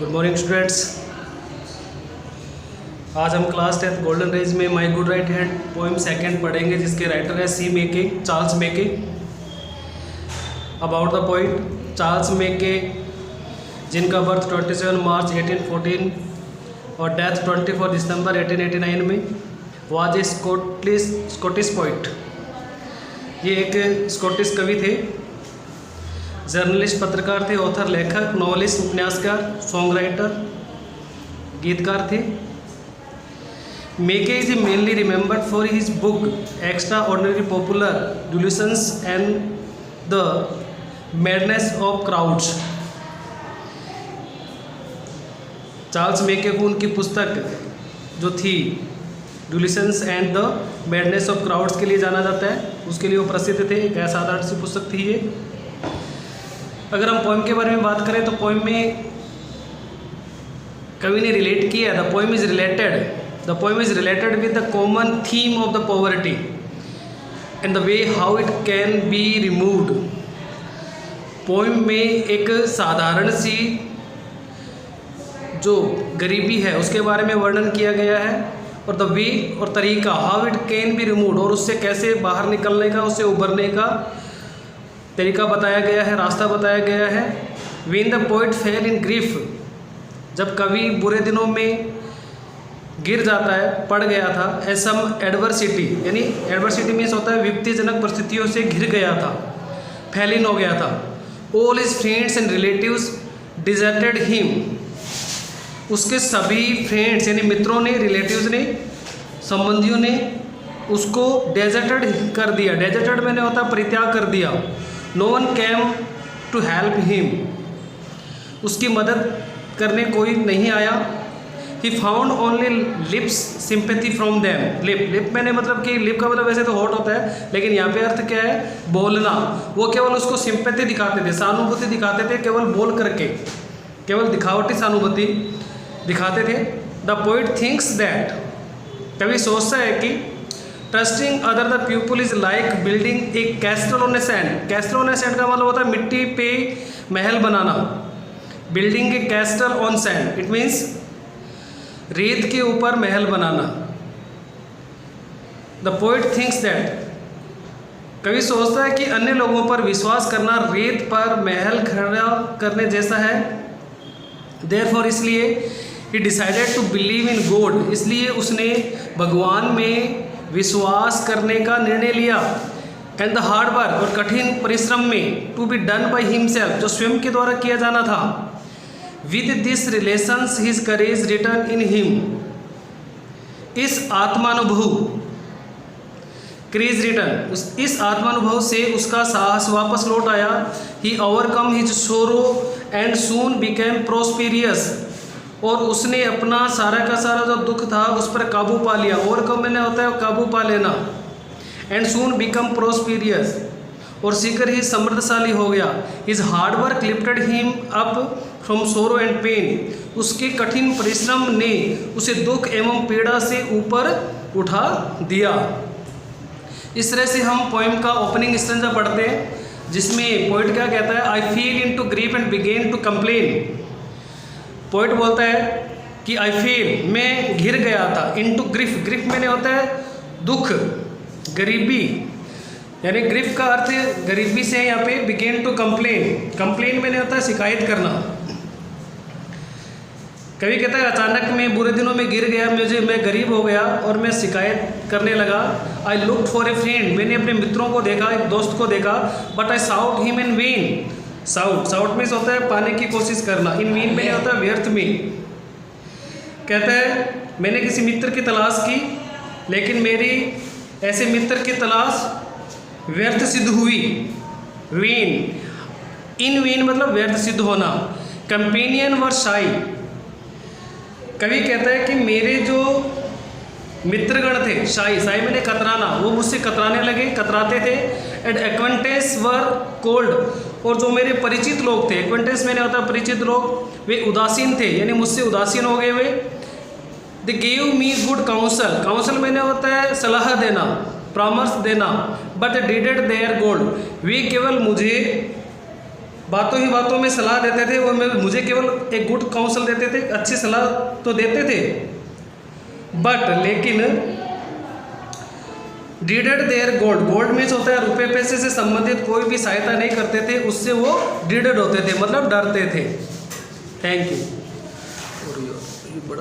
Good morning students. आज हम class 10 golden rays में my good right hand poem second पढ़ेंगे, जिसके राइटर है C Mackay, Charles Mackay. About the poet, Charles Mackay, जिनका birth 27 मार्च 1814 और डेथ 24 दिसंबर 1889 में, वाज ए स्कॉटिश पोइट। ये एक स्कॉटिश कवि थे, जर्नलिस्ट, पत्रकार थे, ऑथर, लेखक, नॉवेलिस्ट, उपन्यासकार, सॉन्ग राइटर, गीतकार थे। Mackay is mainly remembered for his book extraordinary popular delusions and the madness of crowds. Charles Mackay को उनकी पुस्तक जो थी delusions and the madness of crowds के लिए जाना जाता है, उसके लिए वो प्रसिद्ध थे। एक असाधारण सी पुस्तक थी ये। अगर हम पोइम के बारे में बात करें तो पोइम में कवि ने रिलेट किया, the poem is related with the common theme of the poverty and the way how it can be removed. Poem में एक साधारण सी जो गरीबी है उसके बारे में वर्णन किया गया है, और द वे और तरीका, how it can be removed, और उससे कैसे बाहर निकलने का, उससे उभरने का तरीका बताया गया है, रास्ता बताया गया है। When the poet fail in grief, जब कवि बुरे दिनों में गिर जाता है, पड़ गया था। एज सम एडवर्सिटी, यानी एडवर्सिटी मीन्स होता है विपत्तिजनक परिस्थितियों से घिर गया था, फैलिन हो गया था। All his friends and relatives deserted him, उसके सभी फ्रेंड्स यानी मित्रों ने, रिलेटिव्स ने, संबंधियों ने उसको डेजर्टेड कर दिया। डेजर्टेड मैंने होता परित्याग कर दिया। No one came to help him, उसकी मदद करने कोई नहीं आया। He found only lips sympathy from them. Lip मैंने मतलब कि लिप का मतलब वैसे तो हॉट होता है, लेकिन यहाँ पे अर्थ क्या है, बोलना। वो केवल उसको सिंपैथी दिखाते थे, सहानुभूति दिखाते थे, केवल बोल करके, केवल दिखावटी सहानुभूति दिखाते थे। द पोइट थिंक्स दैट, कभी सोचता है कि trusting other the people is like building a castle on a sand. Castle on a sand का मतलब होता है मिट्टी पे महल बनाना। Building a castle on sand, it means रेत के ऊपर महल बनाना। द पोइट थिंक्स दैट, कभी सोचता है कि अन्य लोगों पर विश्वास करना रेत पर महल खड़ा करने जैसा है। देयरफॉर, इसलिए he decided to believe in God, इसलिए उसने भगवान में विश्वास करने का निर्णय लिया। एंड द हार्ड वर्क, और कठिन परिश्रम में, to be done by himself, जो स्वयं के द्वारा किया जाना था। With this relations his courage return in him, इस आत्मानुभव, करेज रिटर्न, इस आत्मानुभव से उसका साहस वापस लौट आया। He overcome his sorrow and soon became prosperous, और उसने अपना सारा का सारा जो दुख था उस पर काबू पा लिया। ओवरकम मैंने होता है काबू पा लेना। एंड सून बिकम प्रोस्पेरियस, और शीघ्र ही समृद्धशाली हो गया। His hard work lifted him up from sorrow and pain, उसके कठिन परिश्रम ने उसे दुख एवं पीड़ा से ऊपर उठा दिया। इस तरह से हम पोइम का ओपनिंग स्टेंजा पढ़ते हैं, जिसमें पोइट क्या कहता है, I feel into grief and began to complain. Poet बोलता है कि आई फील, मैं घिर गया था, इन टू ग्रीफ, ग्रीफ मैंने होता है दुख, गरीबी, यानी ग्रीफ का अर्थ गरीबी से है यहाँ पे। बिगेन टू कंप्लेन, कंप्लेन मैंने होता है शिकायत करना। कभी कहता है अचानक मैं बुरे दिनों में गिर गया, मैं गरीब हो गया और मैं शिकायत करने लगा। I looked for a friend, मैंने अपने मित्रों को देखा, एक दोस्त को देखा। But I sought him in vain, sought में होता है पाने की कोशिश करना, इन वीन में होता है व्यर्थ में। कहता है मैंने किसी मित्र की तलाश की, लेकिन मेरी ऐसे मित्र की तलाश व्यर्थ सिद्ध हुई। वीन, इन वीन मतलब व्यर्थ सिद्ध होना। कंपेनियन वर शाई, कवि कहता है कि मेरे जो मित्रगण थे, शाई मैंने कतराना, वो मुझसे कतराने लगे, कतराते थे। एंड एक्वेंटेंस वर कोल्ड, और जो मेरे परिचित लोग थे, एक्वेंटेंस मैंने होता परिचित लोग, वे उदासीन थे, यानी मुझसे उदासीन हो गए वे। They gave me good counsel, counsel मैंने होता है सलाह देना, परामर्श देना। बट डिडेड देयर गोल्ड, वे केवल मुझे बातों ही बातों में सलाह देते थे, वो मुझे केवल एक गुड काउंसल देते थे, अच्छी सलाह तो देते थे, बट लेकिन डिडेड देयर गोल्ड मीन्स होता है रुपये पैसे से संबंधित कोई भी सहायता नहीं करते थे, उससे वो डिडेड होते थे, मतलब डरते थे। Thank you.